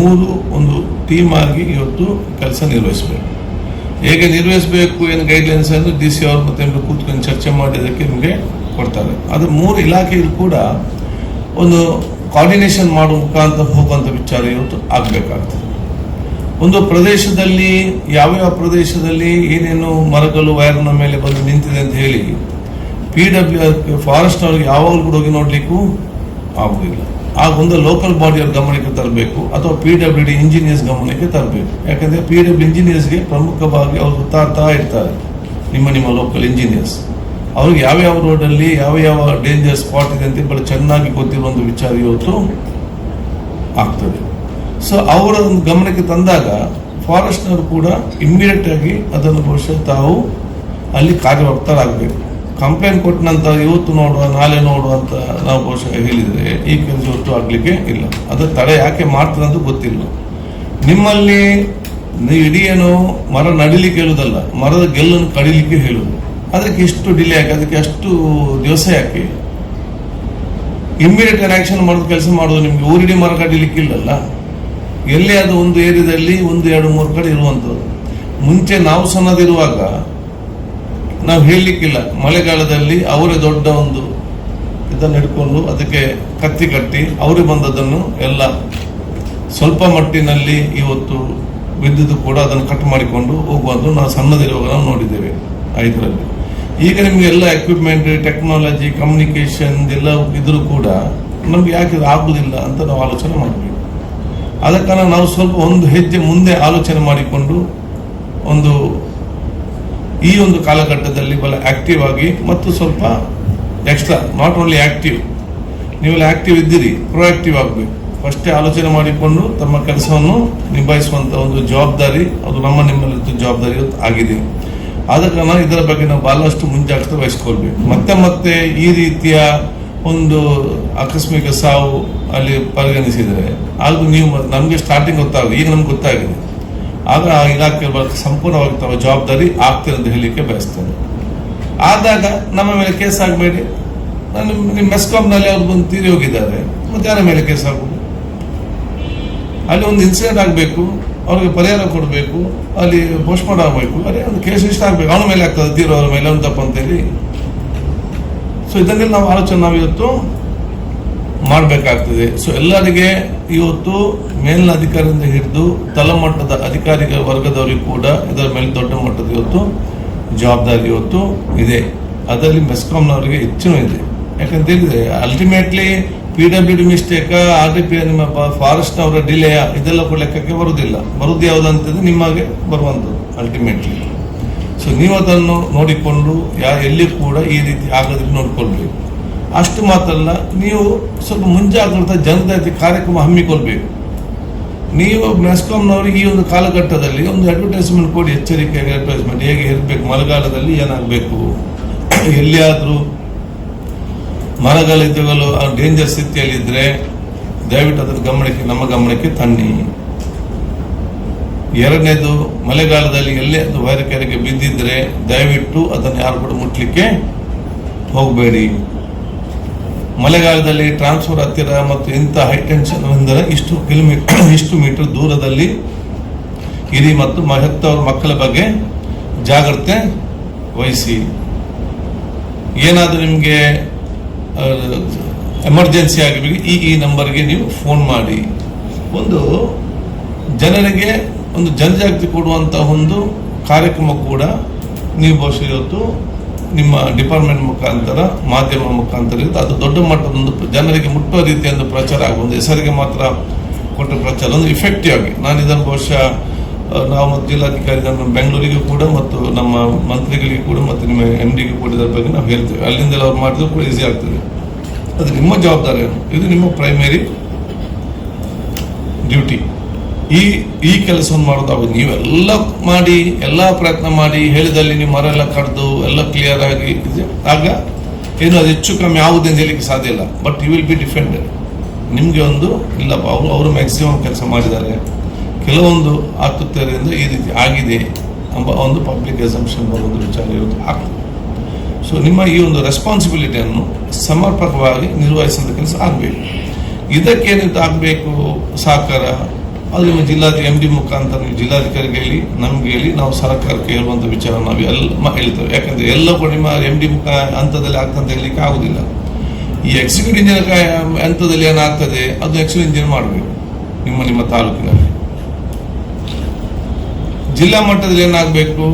ಮೂರು ಒಂದು ಟೀಮ್ ಆಗಿ ಇವತ್ತು ಕೆಲಸ ನಿರ್ವಹಿಸಬೇಕು. ಹೇಗೆ ನಿರ್ವಹಿಸಬೇಕು ಏನು ಗೈಡ್ಲೈನ್ಸ್ ಅನ್ನು DC ಅವರು ಮತ್ತೆ ಕೂತ್ಕೊಂಡು ಚರ್ಚೆ ಮಾಡಿ ಅದಕ್ಕೆ ನಿಮಗೆ ಕೊಡ್ತಾರೆ. ಅದು ಮೂರು ಇಲಾಖೆಯಲ್ಲೂ ಕೂಡ ಒಂದು ಕೋಆರ್ಡಿನೇಷನ್ ಮಾಡುವ ಮುಖಾಂತರ ಹೋಗುವಂಥ ವಿಚಾರ ಇವತ್ತು ಆಗಬೇಕಾಗ್ತದೆ. ಒಂದು ಪ್ರದೇಶದಲ್ಲಿ ಯಾವ್ಯಾವ ಪ್ರದೇಶದಲ್ಲಿ ಏನೇನು ಮರಗಳು ವೈರ್ನ ಮೇಲೆ ಬಂದು ನಿಂತಿದೆ ಅಂತ ಹೇಳಿ PW ಫಾರೆಸ್ಟ್ ಅವ್ರಿಗೆ ಯಾವಾಗಲೂ ಕೂಡ ಹೋಗಿ ನೋಡ್ಲಿಕ್ಕೂ ಆಗುದಿಲ್ಲ. ಆಗ ಒಂದು ಲೋಕಲ್ ಬಾಡಿಯವ್ರ ಗಮನಕ್ಕೆ ತರಬೇಕು ಅಥವಾ PWD ಇಂಜಿನಿಯರ್ಸ್ ಗಮನಕ್ಕೆ ತರಬೇಕು. ಯಾಕಂದ್ರೆ PWD ಇಂಜಿನಿಯರ್ಸ್ಗೆ ಪ್ರಮುಖವಾಗಿ ಅವರು ಸುತ್ತಾಡ್ತಾ ಇರ್ತಾರೆ. ನಿಮ್ಮ ಲೋಕಲ್ ಇಂಜಿನಿಯರ್ಸ್ ಅವ್ರಿಗೆ ಯಾವ್ಯಾವ ರೋಡಲ್ಲಿ ಯಾವ ಡೇಂಜರ್ ಸ್ಪಾಟ್ ಇದೆ ಅಂತ ಬಹಳ ಚೆನ್ನಾಗಿ ಗೊತ್ತಿರುವ ಒಂದು ವಿಚಾರ ಇವತ್ತು ಆಗ್ತದೆ. ಸೊ ಅವರ ಒಂದು ಗಮನಕ್ಕೆ ತಂದಾಗ ಫಾರೆಸ್ಟ್ನವರು ಕೂಡ ಇಮ್ಮಿಡಿಯೇಟ್ ಆಗಿ ಅದನ್ನು ಬಹುಶಃ ತಾವು ಅಲ್ಲಿ ಕಾರ್ಯವ್ಯಕ್ತರಾಗಬೇಕು. ಕಂಪ್ಲೇಂಟ್ ಕೊಟ್ಟ ನಂತರ ಇವತ್ತು ನೋಡುವ ನಾಳೆ ನೋಡುವ ಅಂತ ನಾವು ಬಹುಶಃ ಹೇಳಿದರೆ ಈ ಕೆಲಸ ಇವತ್ತು ಆಗ್ಲಿಕ್ಕೆ ಇಲ್ಲ. ಅದರ ತಡೆ ಯಾಕೆ ಮಾಡ್ತಾರೆ ಅಂತ ಗೊತ್ತಿಲ್ಲ. ನಿಮ್ಮಲ್ಲಿ ಇಡೀ ಏನು ಮರ ನಡಿಲಿಕ್ಕೆ ಹೇಳುವುದಲ್ಲ, ಮರದ ಗೆಲ್ಲನ್ನು ಕಡಿಲಿಕ್ಕೆ ಹೇಳುವುದು. ಅದಕ್ಕೆ ಇಷ್ಟು ಡಿಲೇ ಯಾಕೆ, ಅದಕ್ಕೆ ಅಷ್ಟು ದಿವಸ ಯಾಕೆ? ಇಮ್ಮಿಡಿಯೇಟ್ ಆಕ್ಷನ್ ಮಾಡೋದು ಕೆಲಸ ಮಾಡೋದು. ನಿಮ್ಗೆ ಊರಿಡಿ ಮರ ಕಡಿಲಿಕ್ಕೆ ಇಲ್ಲಲ್ಲ, ಎಲ್ಲೇ ಅದು ಒಂದು ಏರಿಯಾದಲ್ಲಿ 1, 2, 3 ಕಡೆ ಇರುವಂಥದ್ದು. ಮುಂಚೆ ನಾವು ಸಣ್ಣದಿರುವಾಗ ನಾವು ಹೇಳಲಿಕ್ಕಿಲ್ಲ. ಮಳೆಗಾಲದಲ್ಲಿ ಅವರೇ ದೊಡ್ಡ ಒಂದು ಇದನ್ನು ಹಿಡ್ಕೊಂಡು ಅದಕ್ಕೆ ಕತ್ತಿ ಕಟ್ಟಿ ಅವರೇ ಬಂದದನ್ನು ಎಲ್ಲ ಸ್ವಲ್ಪ ಮಟ್ಟಿನಲ್ಲಿ ಇವತ್ತು ವಿದ್ಯುತ್ ಕೂಡ ಅದನ್ನು ಕಟ್ ಮಾಡಿಕೊಂಡು ಹೋಗುವಂಥ ನಾವು ಸಣ್ಣದಿರುವಾಗ ನಾವು ನೋಡಿದ್ದೇವೆ 5ರಲ್ಲಿ. ಈಗ ನಿಮಗೆ ಎಲ್ಲ ಎಕ್ವಿಪ್ಮೆಂಟ್, ಟೆಕ್ನಾಲಜಿ, ಕಮ್ಯುನಿಕೇಶನ್ ಎಲ್ಲ ಇದ್ರೂ ಕೂಡ ನಮ್ಗೆ ಯಾಕೆ ಆಗುದಿಲ್ಲ ಅಂತ ನಾವು ಆಲೋಚನೆ ಮಾಡಬೇಕು. ಆದ ಕಾರಣ ನಾವು ಸ್ವಲ್ಪ ಒಂದು ಹೆಜ್ಜೆ ಮುಂದೆ ಆಲೋಚನೆ ಮಾಡಿಕೊಂಡು ಈ ಒಂದು ಕಾಲಘಟ್ಟದಲ್ಲಿ ಬಹಳ ಆಕ್ಟಿವ್ ಆಗಿ ಮತ್ತು ಸ್ವಲ್ಪ ಎಕ್ಸ್ಟ್ರಾ, ನಾಟ್ ಓನ್ಲಿ ಆಕ್ಟಿವ್, ನೀವೆಲ್ಲ ಆಕ್ಟಿವ್ ಇದ್ದೀರಿ, ಪ್ರೊಆಕ್ಟಿವ್ ಆಗಬೇಕು. ಫಸ್ಟೇ ಆಲೋಚನೆ ಮಾಡಿಕೊಂಡು ತಮ್ಮ ಕೆಲಸವನ್ನು ನಿಭಾಯಿಸುವಂತ ಒಂದು ಜವಾಬ್ದಾರಿ ಅದು ನಿಮ್ಮಲ್ಲಿ ಜವಾಬ್ದಾರಿ ಆಗಿದೆ. ಆದ ಕಾರಣ ಇದರ ಬಗ್ಗೆ ನಾವು ಬಹಳಷ್ಟು ಮುಂಜಾಗ್ರತೆ ವಹಿಸ್ಕೊಳ್ಬೇಕು. ಮತ್ತೆ ಈ ರೀತಿಯ ಒಂದು ಆಕಸ್ಮಿಕ ಸಾವು ಅಲ್ಲಿ ಪರಿಗಣಿಸಿದರೆ ಅದು ನೀವು ನಮಗೆ ಸ್ಟಾರ್ಟಿಂಗ್ ಗೊತ್ತಾಗುತ್ತೆ, ಈಗ ನಮ್ಗೆ ಗೊತ್ತಾಗಿದೆ. ಆಗ ಇಲಾಖೆ ಸಂಪೂರ್ಣವಾಗಿ ತಮ್ಮ ಜವಾಬ್ದಾರಿ ಆಗ್ತದೆ ಅಂತ ಹೇಳಲಿಕ್ಕೆ ಬಯಸ್ತೇನೆ. ಆದಾಗ ನಮ್ಮ ಮೇಲೆ ಕೇಸ್ ಆಗಬೇಡಿ. ನಿಮ್ಮ ಮೆಸ್ಕಾಂನಲ್ಲಿ ಅವ್ರು ಬಂದು ತೀರಿ ಹೋಗಿದ್ದಾರೆ, ಮತ್ತೆ ಯಾರ ಮೇಲೆ ಕೇಸ್ ಆಗುದು? ಅಲ್ಲಿ ಒಂದು ಇನ್ಸಿಡೆಂಟ್ ಆಗಬೇಕು, ಅವ್ರಿಗೆ ಪರಿಹಾರ ಕೊಡಬೇಕು, ಅಲ್ಲಿ ಪೋಸ್ಟ್ಮಾರ್ಟಮ್ ಆಗಬೇಕು, ಅದೇ ಒಂದು ಕೇಸ್ ಇಷ್ಟ ಆಗಬೇಕು. ಅವನ ಮೇಲೆ ಆಗ್ತದೆ, ತೀರೋರ ಮೇಲೆ ಒಂದು ತಪ್ಪು ಅಂತೇಳಿ. ಸೊ ಇದನ್ನೆಲ್ಲ ನಾವು ಆಲೋಚನೆ ಇವತ್ತು ಮಾಡಬೇಕಾಗ್ತದೆ. ಸೊ ಎಲ್ಲರಿಗೆ ಇವತ್ತು ಮೇಲಿನ ಅಧಿಕಾರಿಯಿಂದ ಹಿಡಿದು ತಳಮಟ್ಟದ ಅಧಿಕಾರಿಗಳ ವರ್ಗದವರಿಗೂ ಕೂಡ ಇದರ ಮೇಲೆ ದೊಡ್ಡ ಮಟ್ಟದ ಇವತ್ತು ಜವಾಬ್ದಾರಿ ಇವತ್ತು ಇದೆ. ಅದರಲ್ಲಿ ಮೆಸ್ಕಾಂನವರಿಗೆ ಹೆಚ್ಚಿನ ಇದೆ. ಯಾಕಂತ ಹೇಳಿದ್ರೆ ಅಲ್ಟಿಮೇಟ್ಲಿ PWD ಮಿಸ್ಟೇಕ್, RDP ನಿಮ್ಮ ಫಾರೆಸ್ಟ್ನವರ ಡಿಲೇಯ ಇದೆಲ್ಲ ಕೂಡ ಲೆಕ್ಕಕ್ಕೆ ಬರುವುದಿಲ್ಲ. ಬರುವುದು ಯಾವುದಂತಂದ್ರೆ ನಿಮಗೆ ಬರುವಂಥದ್ದು ಅಲ್ಟಿಮೇಟ್ಲಿ. ಸೊ ನೀವು ಅದನ್ನು ನೋಡಿಕೊಂಡು ಎಲ್ಲಿ ಕೂಡ ಈ ರೀತಿ ಆಗದಿಲ್ಲ ನೋಡ್ಕೊಳ್ಬೇಕು. ಅಷ್ಟು ಮಾತ್ರ ಅಲ್ಲ, ನೀವು ಸ್ವಲ್ಪ ಮುಂಜಾಗ್ರತಾ ಜನಜಾತಿ ಕಾರ್ಯಕ್ರಮ ಹಮ್ಮಿಕೊಳ್ಬೇಕು. ನೀವು ಮೆಸ್ಕಾಂನವರಿಗೆ ಈ ಒಂದು ಕಾಲಘಟ್ಟದಲ್ಲಿ ಒಂದು ಅಡ್ವರ್ಟೈಸ್ಮೆಂಟ್ ಕೊಡಿ, ಎಚ್ಚರಿಕೆಯಾಗಿ ಅಡ್ವರ್ಟೈಸ್ಮೆಂಟ್ ಹೇಗೆ ಇರಬೇಕು, ಮಳೆಗಾಲದಲ್ಲಿ ಏನಾಗಬೇಕು, ಎಲ್ಲಿಯಾದರೂ ಮರಗಳಿದ್ದಗಳು ಡೇಂಜರ್ ಸ್ಥಿತಿಯಲ್ಲಿದ್ದರೆ ದಯವಿಟ್ಟು ಅದರ ನಮ್ಮ ಗಮನಕ್ಕೆ ತನ್ನಿ. ಎರಡನೇದು, ಮಳೆಗಾಲದಲ್ಲಿ ಎಲ್ಲೇ ಅದು ವೈರಕೆರೆಗೆ ಬಿದ್ದಿದ್ರೆ ದಯವಿಟ್ಟು ಅದನ್ನು ಯಾರು ಕೂಡ ಮುಟ್ಲಿಕ್ಕೆ ಹೋಗಬೇಡಿ. ಮಳೆಗಾಲದಲ್ಲಿ ಟ್ರಾನ್ಸ್ಫರ್ ಹತ್ತಿರ ಮತ್ತು ಇಂಥ ಹೈಟೆನ್ಷನ್ ಅಂದರೆ ಇಷ್ಟು ಮೀಟರ್ ದೂರದಲ್ಲಿ ಇರಿ ಮತ್ತು ಹೆತ್ತವರ ಮಕ್ಕಳ ಬಗ್ಗೆ ಜಾಗ್ರತೆ ವಹಿಸಿ. ಏನಾದರೂ ನಿಮಗೆ ಎಮರ್ಜೆನ್ಸಿ ಆಗಬೇಕು, ಈ ನಂಬರ್ಗೆ ನೀವು ಫೋನ್ ಮಾಡಿ. ಒಂದು ಜನರಿಗೆ ಒಂದು ಜನಜಾಗೃತಿ ಕೊಡುವಂತಹ ಒಂದು ಕಾರ್ಯಕ್ರಮ ಕೂಡ ನೀವು ಬಹುಶಃ ಇವತ್ತು ನಿಮ್ಮ ಡಿಪಾರ್ಟ್ಮೆಂಟ್ ಮುಖಾಂತರ, ಮಾಧ್ಯಮ ಮುಖಾಂತರ ಅದು ದೊಡ್ಡ ಮಟ್ಟದೊಂದು ಜನರಿಗೆ ಮುಟ್ಟುವ ರೀತಿಯ ಒಂದು ಪ್ರಚಾರ ಆಗುವುದು. ಹೆಸರಿಗೆ ಮಾತ್ರ ಕೊಟ್ಟ ಪ್ರಚಾರ ಒಂದು ಇಫೆಕ್ಟಿವ್ ಆಗಿ. ನಾನು ಇದನ್ನು ಬಹುಶಃ ನಾವು ಮತ್ತು ಜಿಲ್ಲಾಧಿಕಾರಿ ನಮ್ಮ ಬೆಂಗಳೂರಿಗೂ ಕೂಡ ಮತ್ತು ನಮ್ಮ ಮಂತ್ರಿಗಳಿಗೆ ಕೂಡ ಮತ್ತು ನಿಮ್ಮ MDಗೂ ಕೂಡ ಇದರ ಬಗ್ಗೆ ನಾವು ಹೇಳ್ತೇವೆ. ಅಲ್ಲಿಂದೆಲ್ಲ ಅವ್ರು ಮಾಡಿದ್ರು ಕೂಡ ಈಸಿ ಆಗ್ತದೆ. ಅದು ನಿಮ್ಮ ಜವಾಬ್ದಾರಿ, ಇದು ನಿಮ್ಮ ಪ್ರೈಮರಿ ಡ್ಯೂಟಿ. ಈ ಕೆಲಸವನ್ನು ಮಾಡೋದಾಗುತ್ತೆ. ನೀವೆಲ್ಲ ಮಾಡಿ, ಎಲ್ಲ ಪ್ರಯತ್ನ ಮಾಡಿ, ಹೇಳಿದಲ್ಲಿ ನೀವು ಮರ ಎಲ್ಲ ಕಡ್ದು ಎಲ್ಲ ಕ್ಲಿಯರ್ ಆಗಿ ಆಗ ಏನು ಅದು ಹೆಚ್ಚು ಕಮ್ಮಿ ಆಗುವುದು ಅಂತ ಹೇಳಲಿಕ್ಕೆ ಸಾಧ್ಯ ಇಲ್ಲ. But you will be defended. ನಿಮಗೆ ಒಂದು ಇಲ್ಲಪ್ಪ ಅವರು ಮ್ಯಾಕ್ಸಿಮಮ್ ಕೆಲಸ ಮಾಡಿದ್ದಾರೆ, ಕೆಲವೊಂದು ಆತುತ್ತರಿಂದ ಈ ರೀತಿ ಆಗಿದೆ ಎಂಬ ಒಂದು ಪಬ್ಲಿಕ್ ಎಸಂಪ್ಷನ್ ಬರೋದು ವಿಚಾರ ಇವತ್ತು ಆಗ್ತದೆ. ಸೊ ನಿಮ್ಮ ಈ ಒಂದು ರೆಸ್ಪಾನ್ಸಿಬಿಲಿಟಿಯನ್ನು ಸಮರ್ಪಕವಾಗಿ ನಿರ್ವಹಿಸುವಂಥ ಕೆಲಸ ಆಗಬೇಕು. ಇದಕ್ಕೇನಿತ್ತು ಆಗಬೇಕು ಸಹಕಾರ ಅದು ನಿಮ್ಮ MD ಮುಖಾಂತರ ನೀವು ಜಿಲ್ಲಾಧಿಕಾರಿಗೆ ಹೇಳಿ, ನಮ್ಗೆ ಹೇಳಿ, ನಾವು ಸರ್ಕಾರಕ್ಕೆ ಹೇಳುವಂಥ ವಿಚಾರ ನಾವು ಎಲ್ಲ ಹೇಳ್ತೇವೆ. ಯಾಕಂದ್ರೆ ಎಲ್ಲ ಕೂಡ ನಿಮ್ಮ MD ಮುಖ ಹಂತದಲ್ಲಿ ಆಗ್ತಂತ ಹೇಳಲಿಕ್ಕೆ ಆಗುದಿಲ್ಲ. ಈ ಎಕ್ಸಿಕ್ಯೂಟಿವ್ ಇಂಜಿನಿಯರ್ ಹಂತದಲ್ಲಿ ಏನಾಗ್ತದೆ ಅದು ಎಕ್ಸಿಕ್ಯೂಟಿವ್ ಇಂಜಿನಿಯರ್ ಮಾಡಬೇಕು ನಿಮ್ಮ ತಾಲೂಕಿನಲ್ಲಿ. ಜಿಲ್ಲಾ ಮಟ್ಟದಲ್ಲಿ ಏನಾಗಬೇಕು,